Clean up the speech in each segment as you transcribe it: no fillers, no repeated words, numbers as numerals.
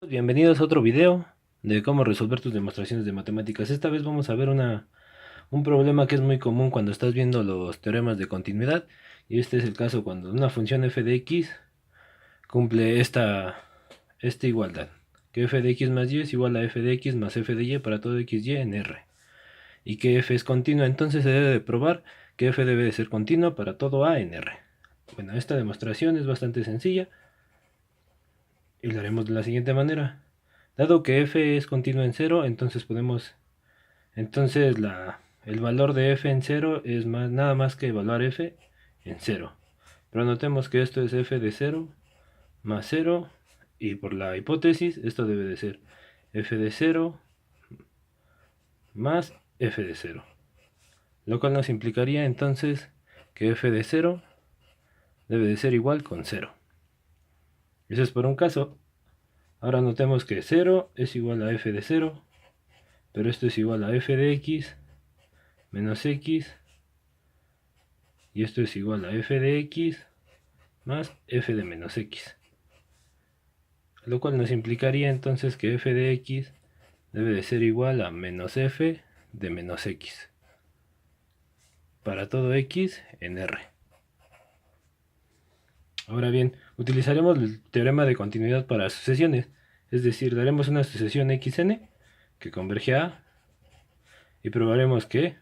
Bienvenidos a otro video de cómo resolver tus demostraciones de matemáticas. Esta vez vamos a ver un problema que es muy común cuando estás viendo los teoremas de continuidad. Y este es el caso cuando una función f de x cumple esta igualdad. Que f de x más y es igual a f de x más f de y para todo x y en R. Y que f es continua, entonces se debe de probar que f debe de ser continua para todo a en R. Bueno, esta demostración es bastante sencilla y lo haremos de la siguiente manera. Dado que f es continua en 0, entonces el valor de f en 0 es nada más que evaluar f en 0. Pero notemos que esto es f de 0 más 0, y por la hipótesis esto debe de ser f de 0 más f de 0. Lo cual nos implicaría entonces que f de 0 debe de ser igual con 0. Eso es por un caso. Ahora notemos que 0 es igual a f de 0, pero esto es igual a f de x menos x, y esto es igual a f de x más f de menos x. Lo cual nos implicaría entonces que f de x debe de ser igual a menos f de menos x para todo x en R. Ahora bien, utilizaremos el teorema de continuidad para sucesiones, es decir, daremos una sucesión xn que converge a A y probaremos que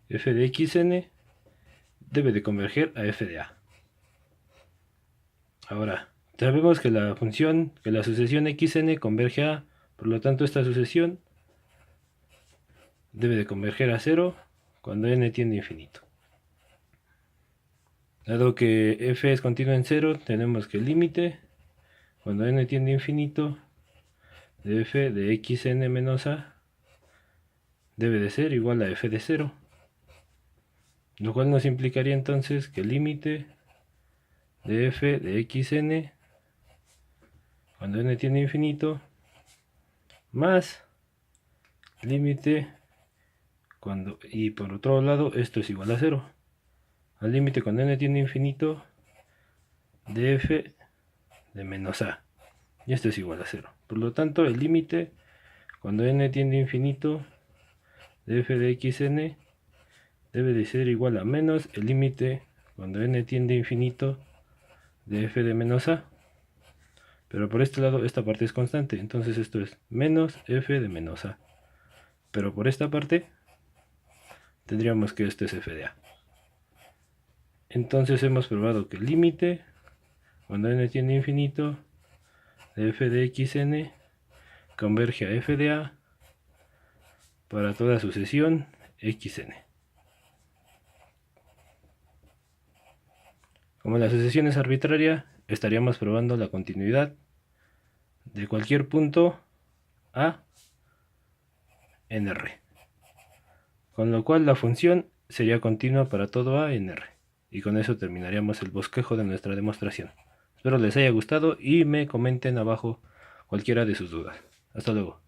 f de xn debe de converger a f de A. Ahora, sabemos que la sucesión xn converge a A, por lo tanto esta sucesión debe de converger a 0 cuando n tiende a infinito. Dado que f es continua en 0, tenemos que el límite cuando n tiende a infinito de f de xn menos a debe de ser igual a f de 0, lo cual nos implicaría entonces que el límite de f de xn cuando n tiende a infinito más límite y por otro lado esto es igual a 0 al límite cuando n tiende a infinito de f de menos a, y esto es igual a 0. Por lo tanto, el límite cuando n tiende a infinito de f de xn debe de ser igual a menos el límite cuando n tiende a infinito de f de menos a. Pero por este lado esta parte es constante, entonces esto es menos f de menos a. Pero por esta parte tendríamos que esto es f de a. Entonces hemos probado que el límite cuando n tiende a infinito de f de xn converge a f de a para toda sucesión xn. Como la sucesión es arbitraria, estaríamos probando la continuidad de cualquier punto a en R, con lo cual la función sería continua para todo a en R. Y con eso terminaríamos el bosquejo de nuestra demostración. Espero les haya gustado y me comenten abajo cualquiera de sus dudas. Hasta luego.